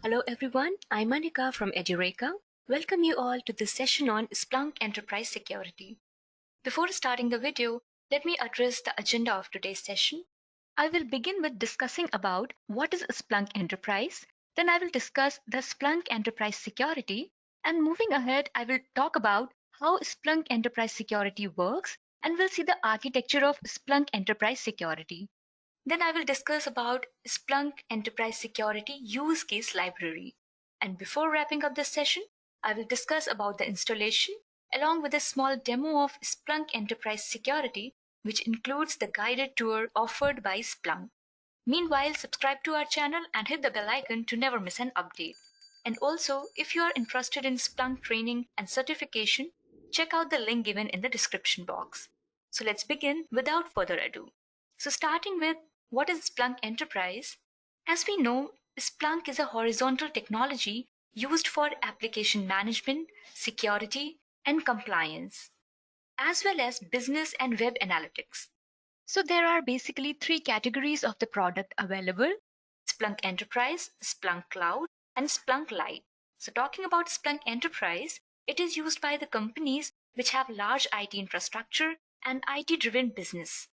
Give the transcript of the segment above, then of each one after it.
Hello everyone, I'm Anika from Edureka. Welcome you all to this session on Splunk Enterprise Security. Before starting the video, let me address the agenda of today's session. I will begin with discussing about what is Splunk Enterprise, then I will discuss the Splunk Enterprise Security, and moving ahead, I will talk about how Splunk Enterprise Security works, and we'll see the architecture of Splunk Enterprise Security. Then I will discuss about Splunk Enterprise Security Use Case Library. And before wrapping up this session, I will discuss about the installation along with a small demo of Splunk Enterprise Security, which includes the guided tour offered by Splunk. Meanwhile, subscribe to our channel and hit the bell icon to never miss an update. And also, if you are interested in Splunk training and certification, check out the link given in the description box. So let's begin without further ado. So starting with what is Splunk Enterprise? As we know, Splunk is a horizontal technology used for application management, security, and compliance, as well as business and web analytics. So there are basically three categories of the product available: Splunk Enterprise, Splunk Cloud, and Splunk Lite. So talking about Splunk Enterprise, it is used by the companies which have large IT infrastructure and IT-driven business.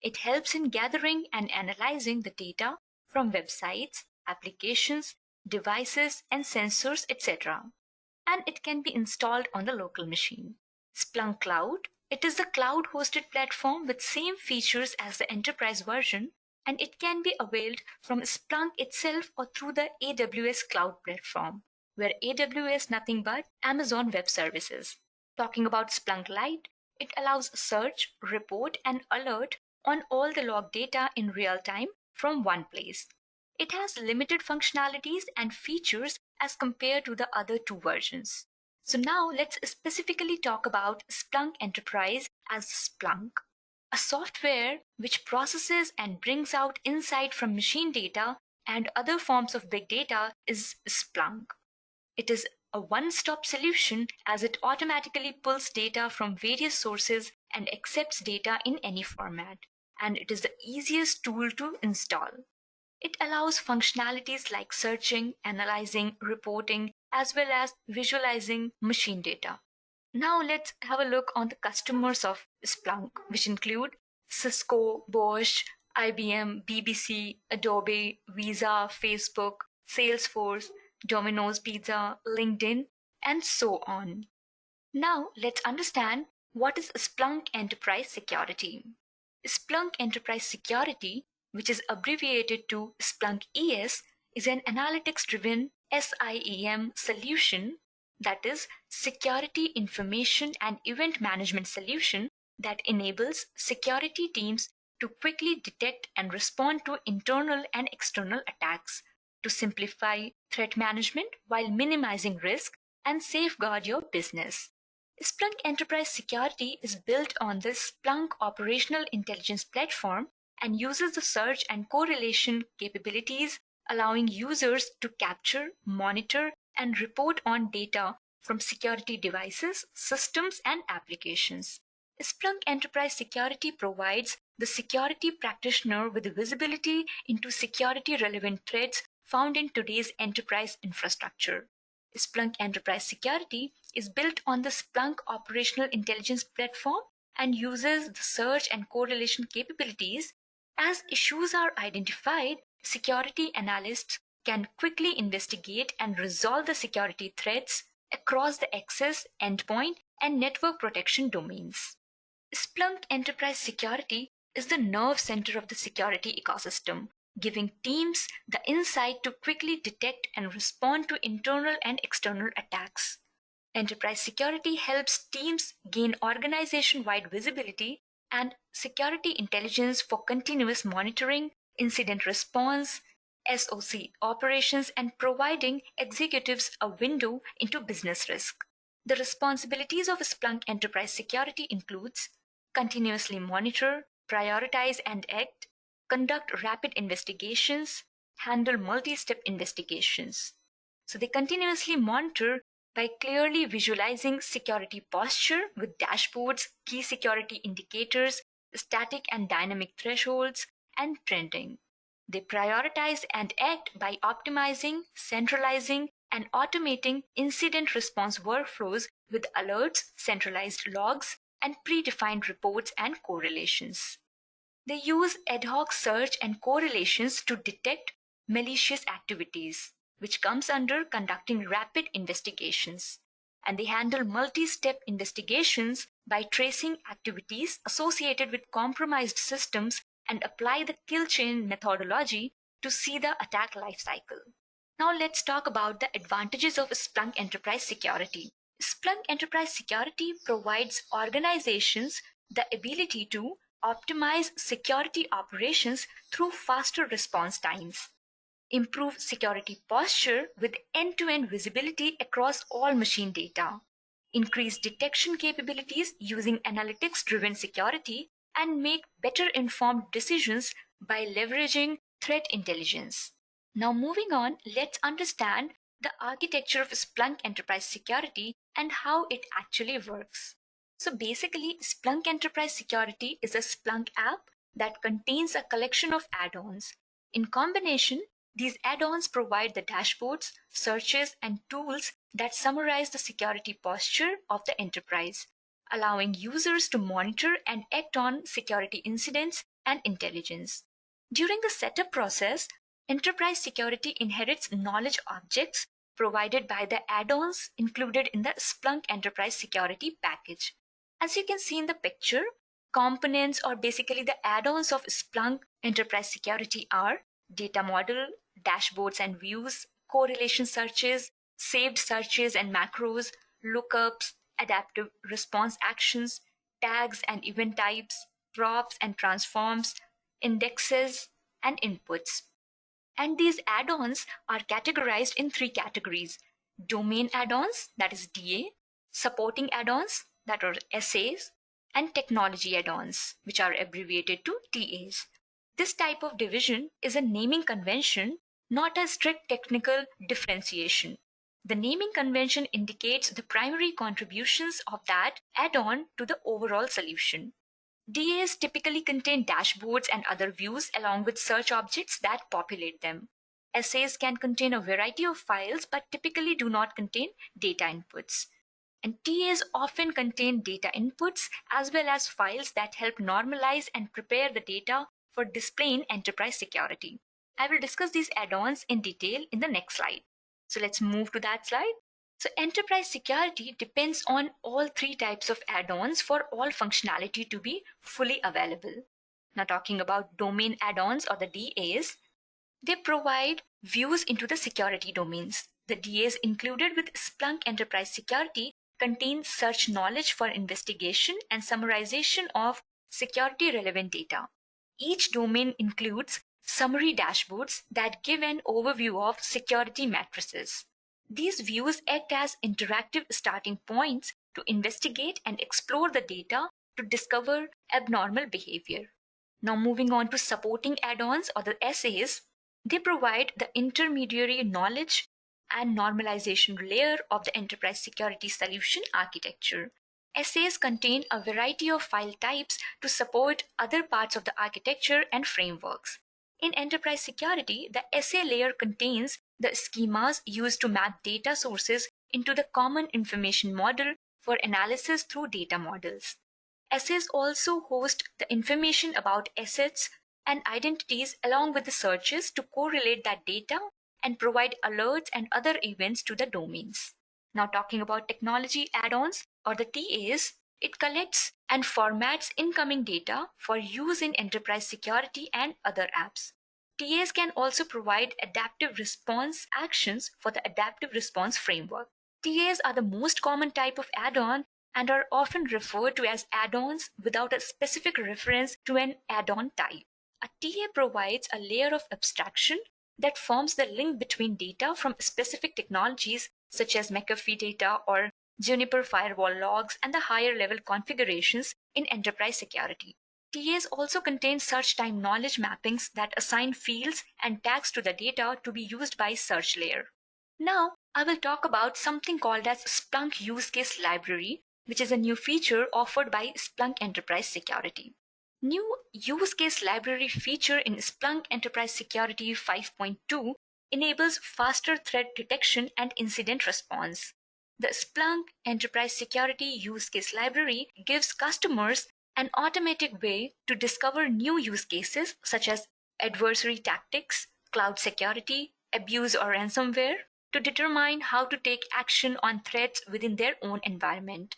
It helps in gathering and analyzing the data from websites, applications, devices, and sensors, etc. And it can be installed on the local machine. Splunk Cloud, it is the cloud-hosted platform with same features as the enterprise version, and it can be availed from Splunk itself or through the AWS cloud platform, where AWS nothing but Amazon Web Services. Talking about Splunk Lite, it allows search, report, and alert on all the log data in real time from one place. It has limited functionalities and features as compared to the other two versions. So now let's specifically talk about Splunk Enterprise as Splunk, a software which processes and brings out insight from machine data and other forms of big data is Splunk. It is a one-stop solution as it automatically pulls data from various sources and accepts data in any format, and it is the easiest tool to install. It allows functionalities like searching, analyzing, reporting, as well as visualizing machine data. Now let's have a look on the customers of Splunk, which include Cisco, Bosch, IBM, BBC, Adobe, Visa, Facebook, Salesforce, Domino's Pizza, LinkedIn, and so on. Now let's understand what is Splunk Enterprise Security. Splunk Enterprise Security, which is abbreviated to Splunk ES, is an analytics-driven SIEM solution, that is Security Information and Event Management Solution, that enables security teams to quickly detect and respond to internal and external attacks, to simplify threat management while minimizing risk and safeguard your business. Splunk Enterprise Security is built on the Splunk Operational Intelligence Platform and uses the search and correlation capabilities, allowing users to capture, monitor, and report on data from security devices, systems, and applications. Splunk Enterprise Security provides the security practitioner with visibility into security-relevant threats found in today's enterprise infrastructure. Splunk Enterprise Security is built on the Splunk Operational Intelligence Platform and uses the search and correlation capabilities. As issues are identified, security analysts can quickly investigate and resolve the security threats across the access, endpoint, and network protection domains. Splunk Enterprise Security is the nerve center of the security ecosystem, giving teams the insight to quickly detect and respond to internal and external attacks. Enterprise security helps teams gain organization-wide visibility and security intelligence for continuous monitoring, incident response, SOC operations, and providing executives a window into business risk. The responsibilities of Splunk Enterprise Security includes continuously monitor, prioritize and act, conduct rapid investigations, handle multi-step investigations. So they continuously monitor by clearly visualizing security posture with dashboards, key security indicators, static and dynamic thresholds, and trending. They prioritize and act by optimizing, centralizing, and automating incident response workflows with alerts, centralized logs, and predefined reports and correlations. They use ad hoc search and correlations to detect malicious activities, which comes under conducting rapid investigations. And they handle multi-step investigations by tracing activities associated with compromised systems and apply the kill chain methodology to see the attack lifecycle. Now let's talk about the advantages of Splunk Enterprise Security. Splunk Enterprise Security provides organizations the ability to optimize security operations through faster response times, improve security posture with end-to-end visibility across all machine data, increase detection capabilities using analytics-driven security, and make better informed decisions by leveraging threat intelligence. Now moving on, let's understand the architecture of Splunk Enterprise Security and how it actually works. So basically, Splunk Enterprise Security is a Splunk app that contains a collection of add-ons. In combination, these add-ons provide the dashboards, searches, and tools that summarize the security posture of the enterprise, allowing users to monitor and act on security incidents and intelligence. During the setup process, enterprise security inherits knowledge objects provided by the add-ons included in the Splunk Enterprise Security package. As you can see in the picture, components or basically the add-ons of Splunk Enterprise Security are data model, dashboards and views, correlation searches, saved searches and macros, lookups, adaptive response actions, tags and event types, props and transforms, indexes, and inputs. And these add-ons are categorized in three categories: domain add-ons, that is DA, supporting add-ons, that are SAs, and technology add-ons, which are abbreviated to TAs. This type of division is a naming convention, not a strict technical differentiation. The naming convention indicates the primary contributions of that add-on to the overall solution. DAs typically contain dashboards and other views along with search objects that populate them. SAs can contain a variety of files but typically do not contain data inputs. And TAs often contain data inputs as well as files that help normalize and prepare the data for display in enterprise security. I will discuss these add-ons in detail in the next slide. So let's move to that slide. So enterprise security depends on all three types of add-ons for all functionality to be fully available. Now talking about domain add-ons or the DAs, they provide views into the security domains. The DAs included with Splunk Enterprise Security contain search knowledge for investigation and summarization of security relevant data. Each domain includes summary dashboards that give an overview of security matrices. These views act as interactive starting points to investigate and explore the data to discover abnormal behavior. Now moving on to supporting add-ons or the SAs, they provide the intermediary knowledge and normalization layer of the enterprise security solution architecture. SAs contain a variety of file types to support other parts of the architecture and frameworks. In enterprise security, the SA layer contains the schemas used to map data sources into the common information model for analysis through data models. SAs also host the information about assets and identities along with the searches to correlate that data and provide alerts and other events to the domains. Now talking about technology add-ons or the TAs, it collects and formats incoming data for use in enterprise security and other apps. TAs can also provide adaptive response actions for the adaptive response framework. TAs are the most common type of add-on and are often referred to as add-ons without a specific reference to an add-on type. A TA provides a layer of abstraction that forms the link between data from specific technologies such as McAfee data or Juniper firewall logs and the higher level configurations in enterprise security. TAs also contain search time knowledge mappings that assign fields and tags to the data to be used by search layer. Now, I will talk about something called as Splunk Use Case Library, which is a new feature offered by Splunk Enterprise Security. New use case library feature in Splunk Enterprise Security 5.2 enables faster threat detection and incident response. The Splunk Enterprise Security use case library gives customers an automatic way to discover new use cases such as adversary tactics, cloud security, abuse or ransomware, to determine how to take action on threats within their own environment.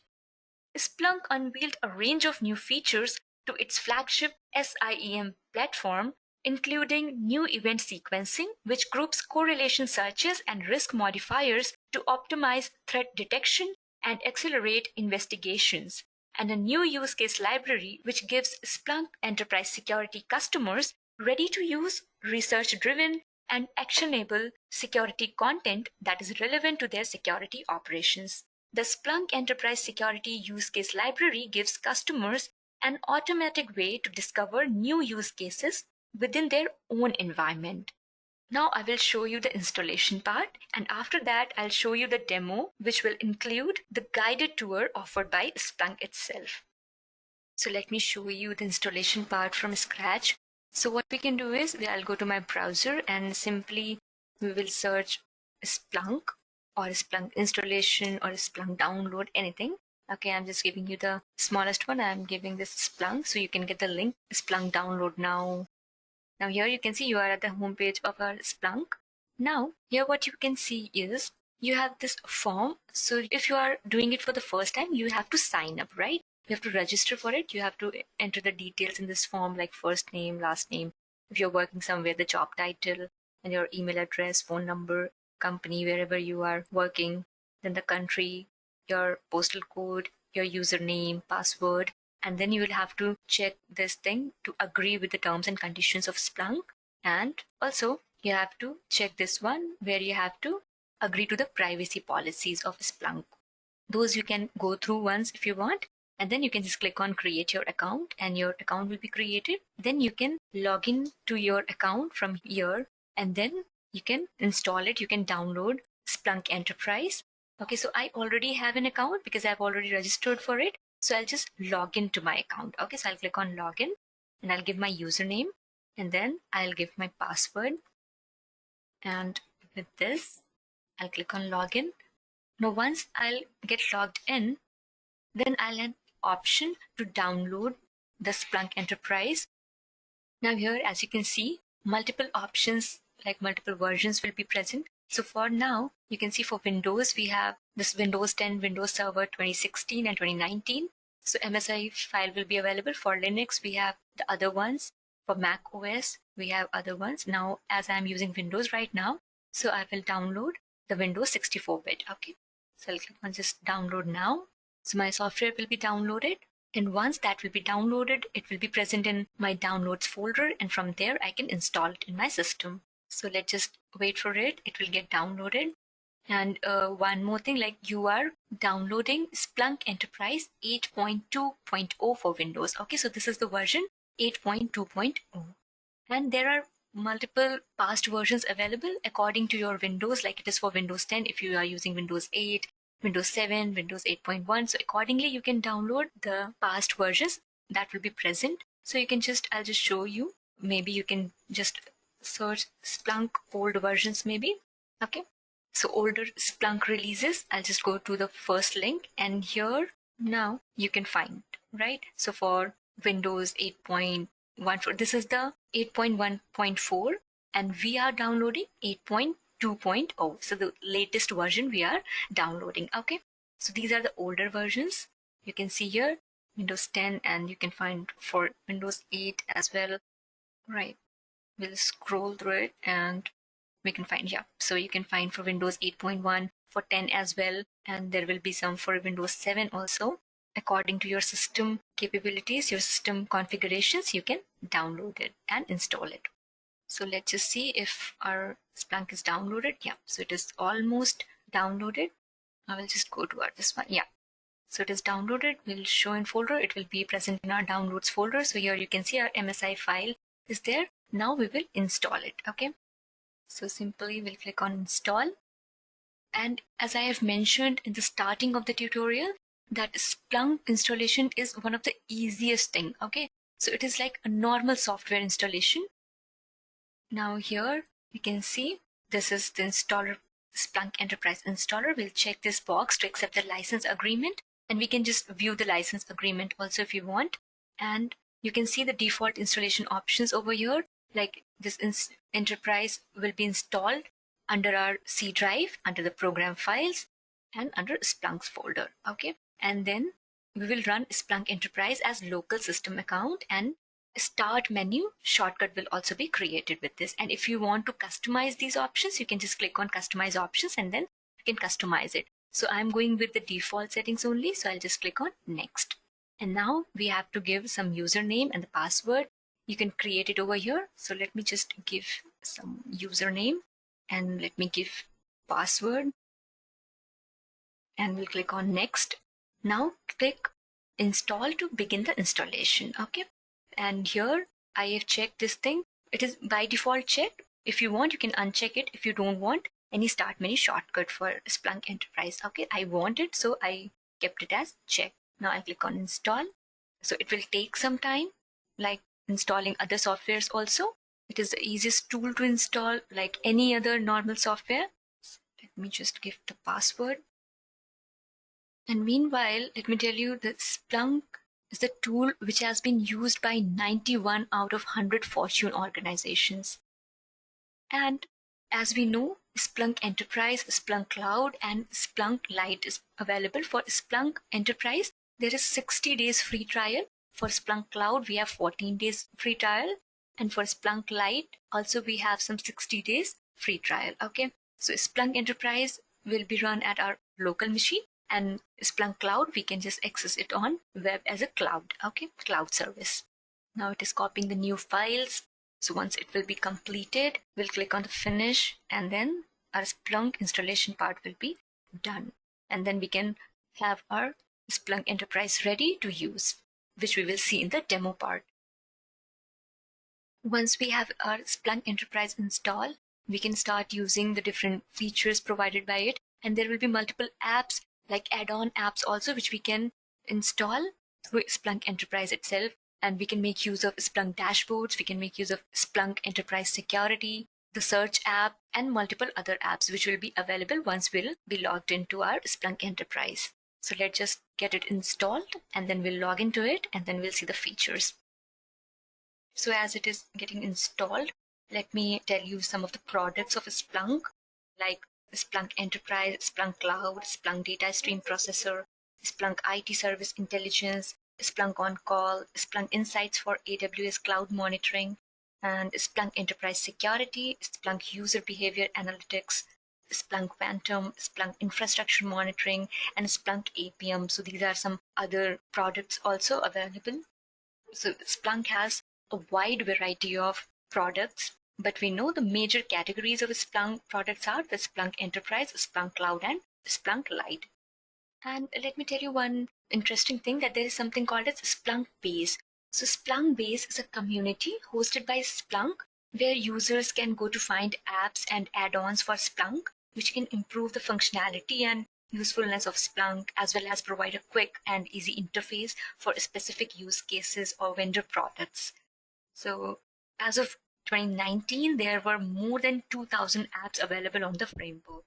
Splunk unveiled a range of new features to its flagship SIEM platform, including new event sequencing, which groups correlation searches and risk modifiers to optimize threat detection and accelerate investigations, and a new use case library which gives Splunk Enterprise Security customers ready-to-use, research-driven, and actionable security content that is relevant to their security operations. The Splunk Enterprise Security Use Case Library gives customers an automatic way to discover new use cases within their own environment. Now I will show you the installation part, and after that I'll show you the demo, which will include the guided tour offered by Splunk itself. So let me show you the installation part from scratch. So what we can do is I'll go to my browser and simply we will search Splunk or Splunk installation or Splunk download, anything. Okay, I'm just giving you the smallest one. I'm giving this Splunk, so you can get the link Splunk download now. Now here you can see you are at the home page of our Splunk. Now here what you can see is you have this form. So if you are doing it for the first time, you have to sign up, right? You have to register for it. You have to enter the details in this form like first name, last name. If you're working somewhere, the job title and your email address, phone number, company, wherever you are working, then the country, your postal code, your username, password, and then you will have to check this thing to agree with the terms and conditions of Splunk. And also you have to check this one where you have to agree to the privacy policies of Splunk. Those you can go through once if you want. And then you can just click on create your account and your account will be created. Then you can log in to your account from here and then you can install it. You can download Splunk Enterprise. Okay, so I already have an account because I've already registered for it. So I'll just log into my account. Okay, so I'll click on login and I'll give my username and then I'll give my password. And with this, I'll click on login. Now, once I'll get logged in, then I'll have option to download the Splunk Enterprise. Now here, as you can see, multiple options like multiple versions will be present. So for now, you can see for Windows, we have this Windows 10, Windows Server 2016 and 2019. So MSI file will be available. For Linux, we have the other ones. For Mac OS, we have other ones. Now, as I'm using Windows right now, so I will download the Windows 64-bit. Okay, so I'll click on just download now. So my software will be downloaded, and once that will be downloaded, it will be present in my downloads folder, and from there I can install it in my system. So let's just wait for it. It will get downloaded. And one more thing, like you are downloading Splunk Enterprise 8.2.0 for Windows. Okay, so this is the version 8.2.0. And there are multiple past versions available according to your Windows, like it is for Windows 10 if you are using Windows 8, Windows 7, Windows 8.1. So accordingly, you can download the past versions that will be present. So you can just, I'll just show you. Maybe you can just search Splunk old versions maybe. Okay. So older Splunk releases, I'll just go to the first link and here now you can find, right? So for Windows 8.1, this is the 8.1.4 and we are downloading 8.2.0. So the latest version we are downloading. Okay, so these are the older versions. You can see here Windows 10 and you can find for Windows 8 as well. Right, we'll scroll through it and we can find, yeah. So you can find for Windows 8.1, for 10 as well. And there will be some for Windows 7 also. According to your system capabilities, your system configurations, you can download it and install it. So let's just see if our Splunk is downloaded. Yeah, so it is almost downloaded. I will just go to this one. Yeah, so it is downloaded. We'll show in folder. It will be present in our downloads folder. So here you can see our MSI file is there. Now we will install it. Okay. So simply we'll click on install. And as I have mentioned in the starting of the tutorial, that Splunk installation is one of the easiest thing. Okay. So it is like a normal software installation. Now here you can see this is the installer, Splunk Enterprise installer. We'll check this box to accept the license agreement, and we can just view the license agreement also if you want. And you can see the default installation options over here, like this enterprise will be installed under our C drive, under the program files, and under Splunk's folder. Okay, and then we will run Splunk Enterprise as local system account, and start menu shortcut will also be created with this. And if you want to customize these options, you can just click on customize options and then you can customize it. So I'm going with the default settings only, so I'll just click on next. And now we have to give some username and the password. You can create it over here. So let me just give some username and let me give password, and we'll click on next. Now click install to begin the installation. Okay, and here I have checked this thing. It is by default checked. If you want, you can uncheck it if you don't want any start menu shortcut for Splunk Enterprise. Okay, I want it, so I kept it as checked. Now I click on install. So it will take some time, like installing other softwares also. It is the easiest tool to install like any other normal software. Let me just give the password. And meanwhile, let me tell you that Splunk is the tool which has been used by 91 out of 100 Fortune organizations. And as we know, Splunk Enterprise, Splunk Cloud, and Splunk Lite is available. For Splunk Enterprise, there is 60 days free trial. For Splunk Cloud, we have 14 days free trial. And for Splunk Lite, also we have some 60 days free trial. Okay, so Splunk Enterprise will be run at our local machine, and Splunk Cloud, we can just access it on web as a cloud. Okay, cloud service. Now it is copying the new files. So once it will be completed, we'll click on the finish, and then our Splunk installation part will be done. And then we can have our Splunk Enterprise ready to use, which we will see in the demo part. Once we have our Splunk Enterprise installed, we can start using the different features provided by it. And there will be multiple apps, like add-on apps also, which we can install through Splunk Enterprise itself. And we can make use of Splunk dashboards, we can make use of Splunk Enterprise Security, the search app, and multiple other apps which will be available once we'll be logged into our Splunk Enterprise. So let's just get it installed, and then we'll log into it, and then we'll see the features. So as it is getting installed, let me tell you some of the products of Splunk, like Splunk Enterprise, Splunk Cloud, Splunk Data Stream Processor, Splunk IT Service Intelligence, Splunk On Call, Splunk Insights for AWS Cloud Monitoring, and Splunk Enterprise Security, Splunk User Behavior Analytics, Splunk Phantom, Splunk Infrastructure Monitoring, and Splunk APM. So these are some other products also available. So Splunk has a wide variety of products, but we know the major categories of Splunk products are the Splunk Enterprise, Splunk Cloud, and Splunk Lite. And let me tell you one interesting thing, that there is something called as Splunk Base. So Splunk Base is a community hosted by Splunk where users can go to find apps and add-ons for Splunk, which can improve the functionality and usefulness of Splunk, as well as provide a quick and easy interface for specific use cases or vendor products. So as of 2019, there were more than 2,000 apps available on the framework.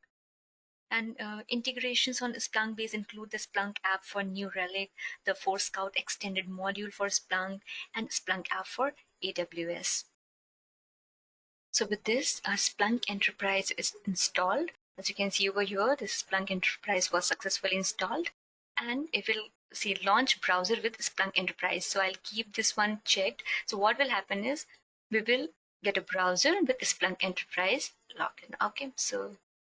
And integrations on Splunk Base include the Splunk app for New Relic, the Forescout extended module for Splunk, and Splunk app for AWS. So with this, our Splunk Enterprise is installed. As you can see over here, this Splunk Enterprise was successfully installed, and it will see launch browser with Splunk Enterprise. So I'll keep this one checked. So what will happen is we will get a browser with Splunk Enterprise logged in. Okay, so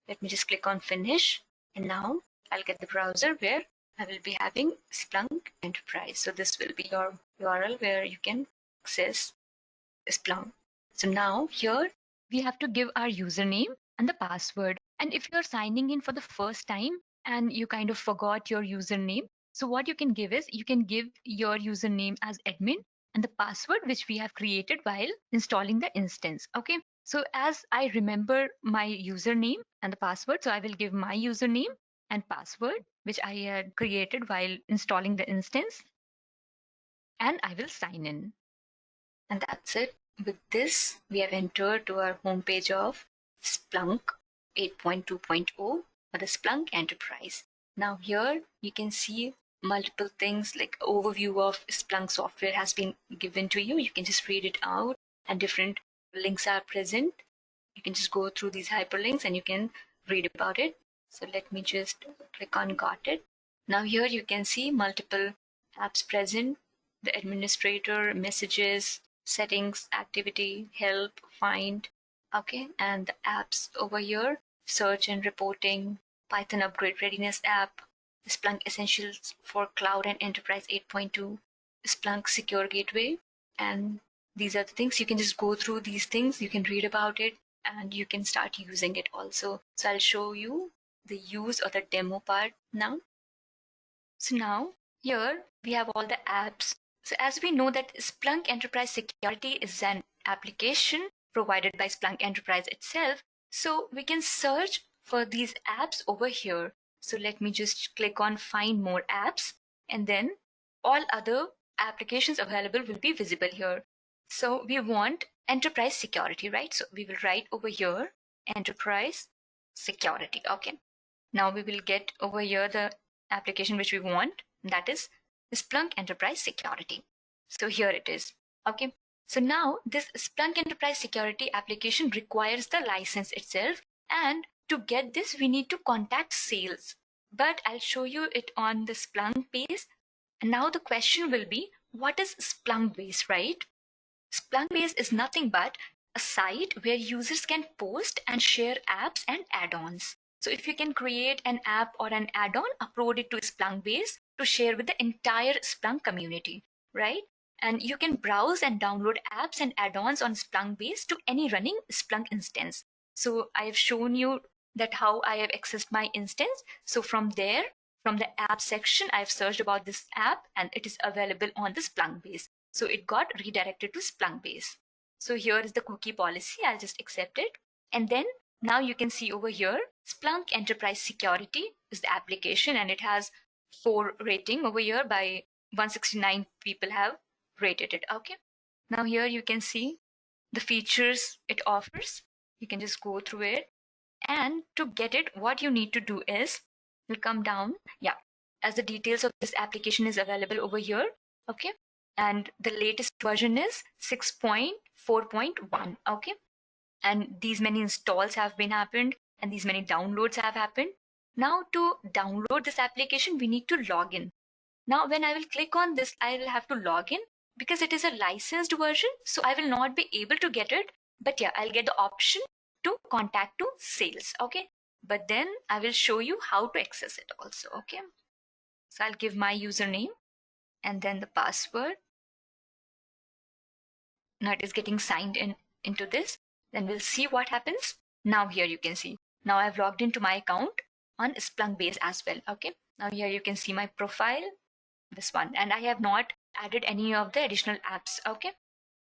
let me just click on finish, and now I'll get the browser where I will be having Splunk Enterprise. So this will be your URL where you can access Splunk. So now here we have to give our username and the password. And if you're signing in for the first time and you kind of forgot your username, so what you can give is you can give your username as admin and the password which we have created while installing the instance. Okay. So as I remember my username and the password, so I will give my username and password which I had created while installing the instance, and I will sign in. And that's it. With this, we have entered to our homepage of Splunk 8.2.0 or the Splunk Enterprise. Now here you can see multiple things like overview of Splunk software has been given to you. You can just read it out and different links are present. You can just go through these hyperlinks and you can read about it. So let me just click on got it. Now here you can see multiple apps present, the administrator, messages, settings, activity, help, find, okay, and the apps over here, search and reporting, Python upgrade readiness app, Splunk Essentials for Cloud and Enterprise 8.2, Splunk Secure Gateway, and these are the things. You can just go through these things, you can read about it, and you can start using it also. So I'll show you the use or the demo part now. So now here we have all the apps. So as we know that Splunk Enterprise Security is an application provided by Splunk Enterprise itself. So we can search for these apps over here. So let me just click on find more apps, and then all other applications available will be visible here. So we want enterprise security, right? So we will write over here enterprise security. Okay. Now we will get over here the application which we want, that is Splunk Enterprise Security. So here it is. Okay. So now this Splunk Enterprise Security application requires the license itself, and to get this we need to contact sales. But I'll show you it on the Splunk base. And now the question will be, what is Splunk base, right? Splunk base is nothing but a site where users can post and share apps and add-ons. So if you can create an app or an add-on, upload it to Splunk base to share with the entire Splunk community, right? And you can browse and download apps and add-ons on Splunk base to any running Splunk instance. So I have shown you that how I have accessed my instance. So from there, from the app section, I've searched about this app and it is available on the Splunk base. So it got redirected to Splunk base. So here is the cookie policy. I'll just accept it. And then now you can see over here, Splunk Enterprise Security is the application, and it has 4 rating over here by 169 people have rated it. Okay. Now here you can see the features it offers. You can just go through it. And to get it, what you need to do is, you'll come down. Yeah. As the details of this application is available over here. Okay. And the latest version is 6.4.1. Okay. And these many installs have been happened and these many downloads have happened. Now to download this application, we need to log in. Now when I will click on this, I will have to log in because it is a licensed version. So I will not be able to get it. But yeah, I'll get the option to contact to sales. Okay. But then I will show you how to access it also. Okay. So I'll give my username and then the password. Now it is getting signed in into this. Then we'll see what happens. Now here you can see. Now I've logged into my account on Splunk base as well. Okay. Now here you can see my profile, this one, and I have not added any of the additional apps. Okay.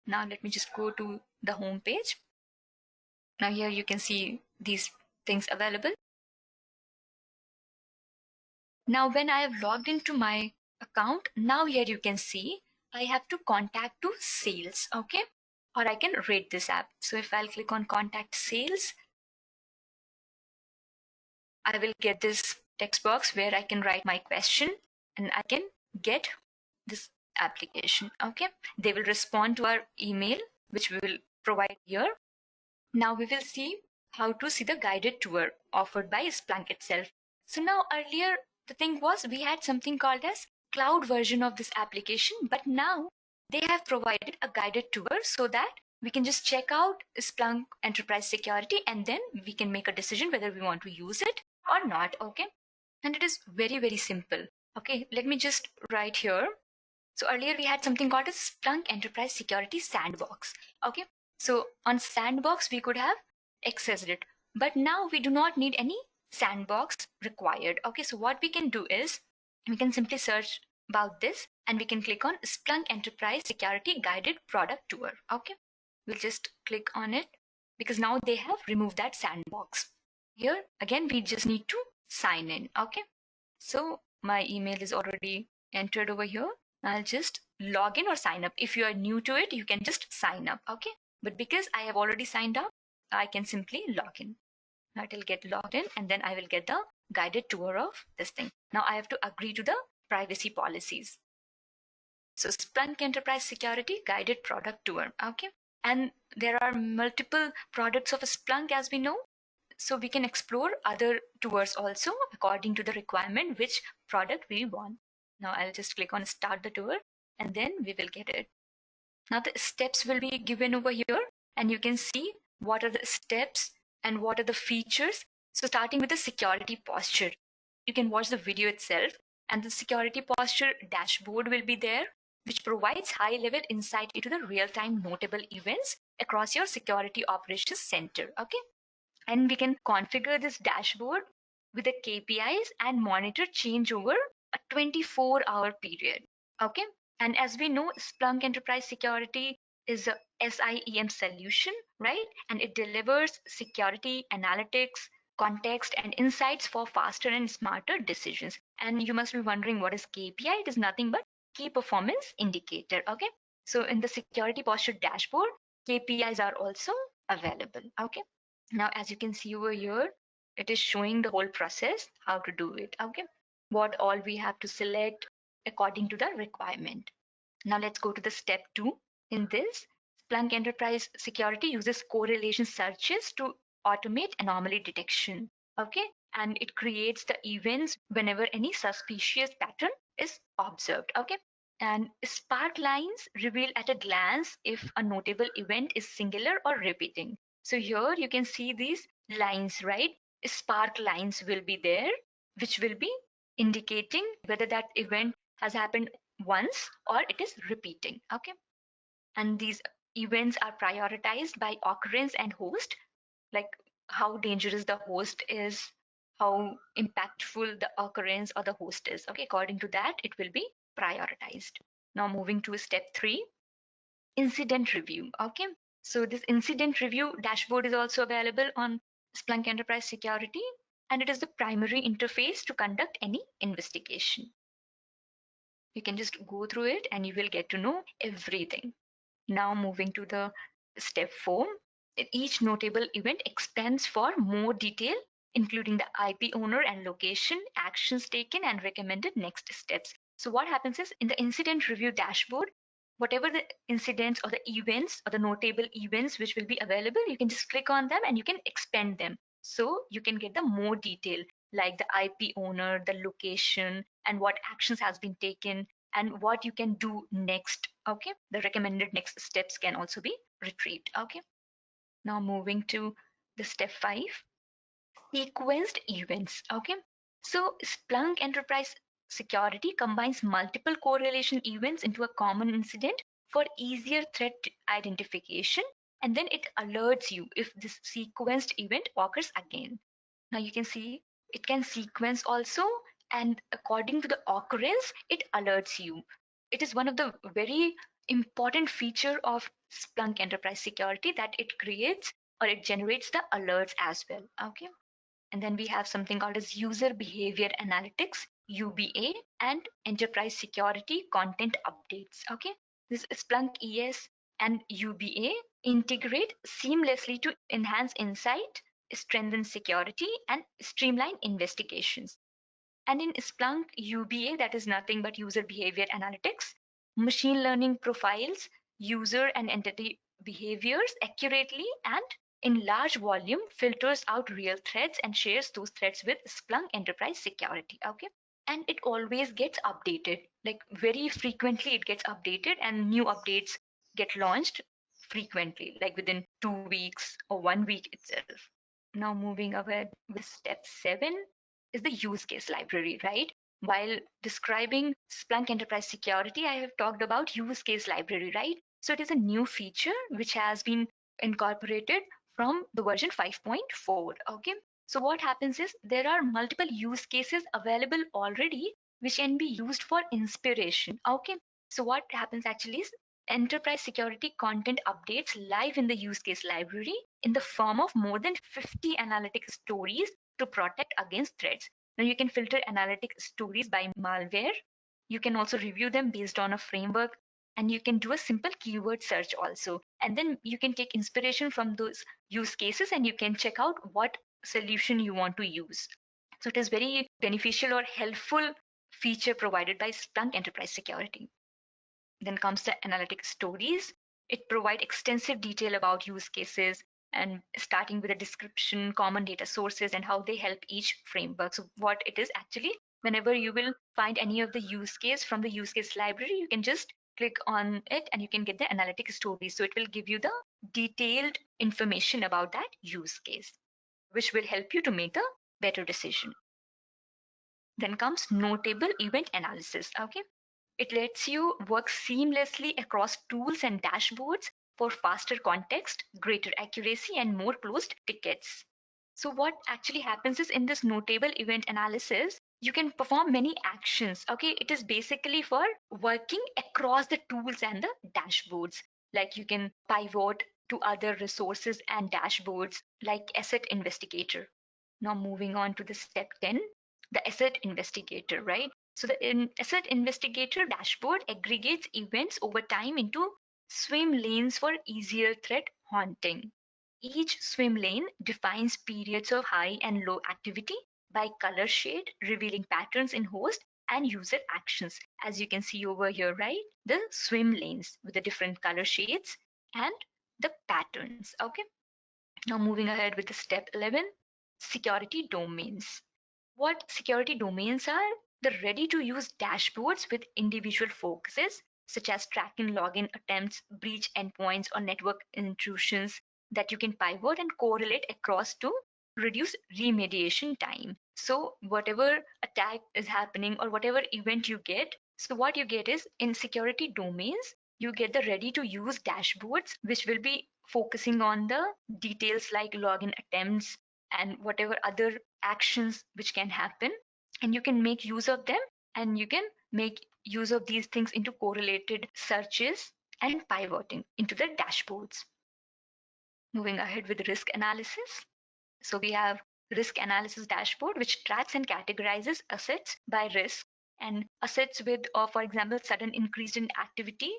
Now let me just go to the home page. Now here you can see these things available. Now when I have logged into my account, now here you can see I have to contact to sales. Okay. Or I can rate this app. So if I'll click on contact sales, I will get this text box where I can write my question and I can get this application. Okay. They will respond to our email, which we will provide here. Now we will see how to see the guided tour offered by Splunk itself. So now earlier the thing was we had something called as cloud version of this application, but now they have provided a guided tour so that we can just check out Splunk Enterprise Security and then we can make a decision whether we want to use it or not. Okay. And it is very, very simple. Okay. Let me just write here. So earlier we had something called a Splunk Enterprise Security Sandbox. Okay. So on Sandbox, we could have accessed it, but now we do not need any sandbox required. Okay. So what we can do is we can simply search about this and we can click on Splunk Enterprise Security Guided Product Tour. Okay. We'll just click on it because now they have removed that sandbox. Here again, we just need to sign in. Okay. So my email is already entered over here. I'll just log in or sign up. If you are new to it, you can just sign up. Okay. But because I have already signed up, I can simply log in. Now it will get logged in and then I will get the guided tour of this thing. Now I have to agree to the privacy policies. So Splunk Enterprise Security Guided Product Tour. Okay. And there are multiple products of Splunk as we know. So we can explore other tours also according to the requirement, which product we want. Now I'll just click on start the tour and then we will get it. Now the steps will be given over here and you can see what are the steps and what are the features. So starting with the security posture, you can watch the video itself and the security posture dashboard will be there, which provides high level insight into the real time notable events across your security operations center. Okay. And we can configure this dashboard with the KPIs and monitor change over a 24-hour period. Okay. And as we know, Splunk Enterprise Security is a SIEM solution, right? And it delivers security analytics, context, and insights for faster and smarter decisions. And you must be wondering what is KPI? It is nothing but key performance indicator. Okay. So in the security posture dashboard, KPIs are also available. Okay. Now, as you can see over here, it is showing the whole process, how to do it. Okay. What all we have to select according to the requirement. Now let's go to the step 2. In this, Splunk Enterprise Security uses correlation searches to automate anomaly detection. Okay. And it creates the events whenever any suspicious pattern is observed. Okay. And spark lines reveal at a glance if a notable event is singular or repeating. So here you can see these lines, right? Spark lines will be there, which will be indicating whether that event has happened once or it is repeating. Okay. And these events are prioritized by occurrence and host, like how dangerous the host is, how impactful the occurrence or the host is. Okay. According to that, it will be prioritized. Now moving to step 3, incident review. Okay. So this incident review dashboard is also available on Splunk Enterprise Security, and it is the primary interface to conduct any investigation. You can just go through it and you will get to know everything. Now moving to the step 4, each notable event extends for more detail, including the IP owner and location, actions taken, and recommended next steps. So what happens is in the incident review dashboard, whatever the incidents or the events or the notable events which will be available, you can just click on them and you can expand them. So you can get the more detail like the IP owner, the location, and what actions has been taken and what you can do next. Okay. The recommended next steps can also be retrieved. Okay. Now moving to the step 5, sequenced events. Okay. So Splunk Enterprise Security combines multiple correlation events into a common incident for easier threat identification. And then it alerts you if this sequenced event occurs again. Now you can see it can sequence also, and according to the occurrence, it alerts you. It is one of the very important feature of Splunk Enterprise Security that it creates or it generates the alerts as well. Okay. And then we have something called as user behavior analytics, UBA, and enterprise security content updates. Okay. This Splunk ES and UBA integrate seamlessly to enhance insight, strengthen security, and streamline investigations. And in Splunk UBA, that is nothing but user behavior analytics, machine learning profiles user and entity behaviors accurately and in large volume, filters out real threats and shares those threats with Splunk Enterprise Security. Okay. And it always gets updated, like very frequently it gets updated and new updates get launched frequently, like within 2 weeks or 1 week itself. Now moving ahead with step 7 is the use case library, right? While describing Splunk Enterprise Security, I have talked about use case library, right? So it is a new feature which has been incorporated from the version 5.4. Okay. So what happens is there are multiple use cases available already which can be used for inspiration. Okay. So what happens actually is enterprise security content updates live in the use case library in the form of more than 50 analytic stories to protect against threats. Now you can filter analytic stories by malware. You can also review them based on a framework and you can do a simple keyword search also, and then you can take inspiration from those use cases and you can check out what solution you want to use. So it is very beneficial or helpful feature provided by Splunk Enterprise Security. Then comes the analytic stories. It provides extensive detail about use cases and starting with a description, common data sources, and how they help each framework. So what it is actually, whenever you will find any of the use case from the use case library, you can just click on it and you can get the analytic stories. So it will give you the detailed information about that use case, which will help you to make a better decision. Then comes notable event analysis. Okay. It lets you work seamlessly across tools and dashboards for faster context, greater accuracy, and more closed tickets. So, what actually happens is in this notable event analysis, you can perform many actions. Okay, it is basically for working across the tools and the dashboards. Like you can pivot to other resources and dashboards, like Asset Investigator. Now, moving on to the step 10, the Asset Investigator, right? So the Asset Investigator dashboard aggregates events over time into swim lanes for easier threat hunting. Each swim lane defines periods of high and low activity by color shade, revealing patterns in host and user actions. As you can see over here, right? The swim lanes with the different color shades and the patterns. Okay. Now moving ahead with the step 11, security domains. What security domains are? The ready to use dashboards with individual focuses, such as tracking login attempts, breach endpoints, or network intrusions that you can pivot and correlate across to reduce remediation time. So, whatever attack is happening or whatever event you get, so what you get is in security domains, you get the ready to use dashboards, which will be focusing on the details like login attempts and whatever other actions which can happen, and you can make use of them, and you can make use of these things into correlated searches and pivoting into the dashboards. Moving ahead with risk analysis, so we have risk analysis dashboard which tracks and categorizes assets by risk, and assets with for example sudden increase in activity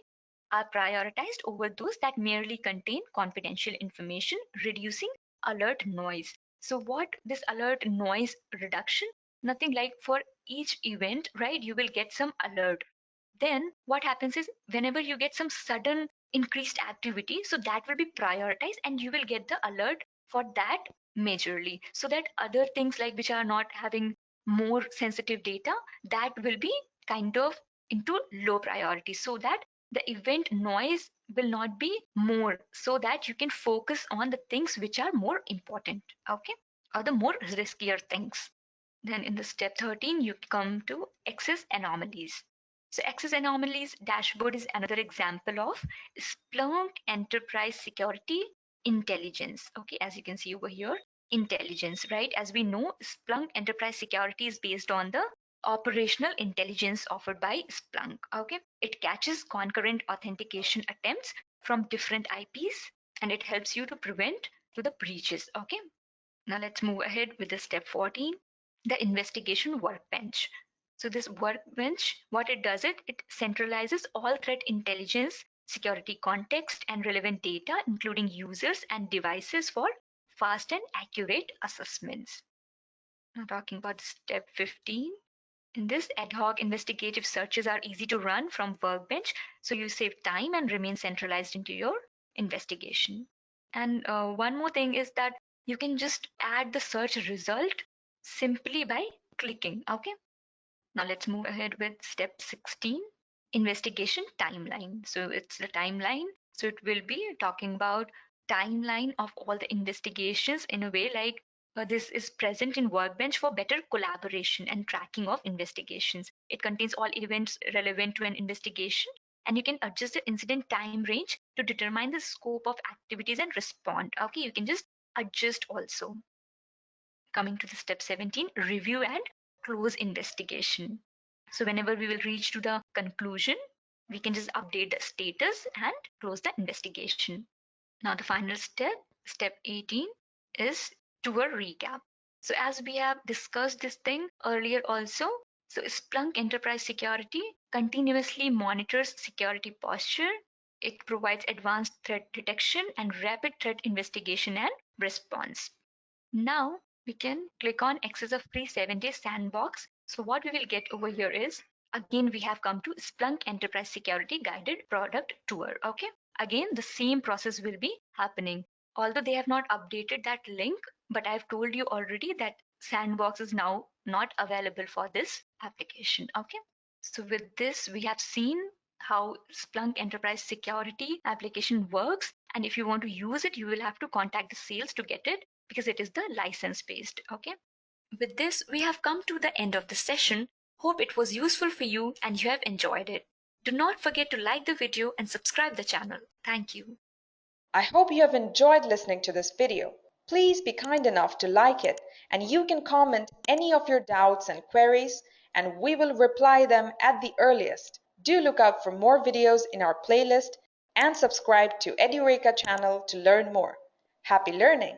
are prioritized over those that merely contain confidential information, reducing alert noise. So, what this alert noise reduction? Nothing like for each event, right? You will get some alert. Then, what happens is whenever you get some sudden increased activity, so that will be prioritized and you will get the alert for that majorly. So that other things like which are not having more sensitive data, that will be kind of into low priority so that the event noise will not be more, so that you can focus on the things which are more important, okay, or the more riskier things. Then in the step 13 you come to access anomalies. So access anomalies dashboard is another example of Splunk enterprise security intelligence. Okay, as you can see over here, intelligence, right? As we know, Splunk enterprise security is based on the operational intelligence offered by Splunk. Okay, it catches concurrent authentication attempts from different IPs and it helps you to prevent to the breaches. Okay, now let's move ahead with the step 14, the investigation workbench. So this workbench, what it does, it centralizes all threat intelligence, security context, and relevant data, including users and devices for fast and accurate assessments. Now talking about step 15. In this, ad hoc investigative searches are easy to run from Workbench, so you save time and remain centralized into your investigation. And one more thing is that you can just add the search result simply by clicking. Okay. Now let's move ahead with step 16, investigation timeline. So it's the timeline. So it will be talking about timeline of all the investigations in a way like this is present in Workbench for better collaboration and tracking of investigations. It contains all events relevant to an investigation, and you can adjust the incident time range to determine the scope of activities and respond. Okay, you can just adjust also. Coming to the step 17, review and close investigation. So whenever we will reach to the conclusion, we can just update the status and close the investigation. Now the final step, step 18, is to a recap. So as we have discussed this thing earlier also, So Splunk Enterprise Security continuously monitors security posture. It provides advanced threat detection and rapid threat investigation and response. Now we can click on access a free 7-day sandbox. So what we will get over here is, again, we have come to Splunk Enterprise Security Guided Product Tour. Okay. Again, the same process will be happening. Although they have not updated that link, but I've told you already that sandbox is now not available for this application. Okay. So with this, we have seen how Splunk Enterprise Security application works. And if you want to use it, you will have to contact the sales to get it, because it is the license based. Okay. With this, we have come to the end of the session. Hope it was useful for you and you have enjoyed it. Do not forget to like the video and subscribe the channel. Thank you. I hope you have enjoyed listening to this video. Please be kind enough to like it, and you can comment any of your doubts and queries, and we will reply them at the earliest. Do look out for more videos in our playlist and subscribe to Edureka channel to learn more. Happy learning!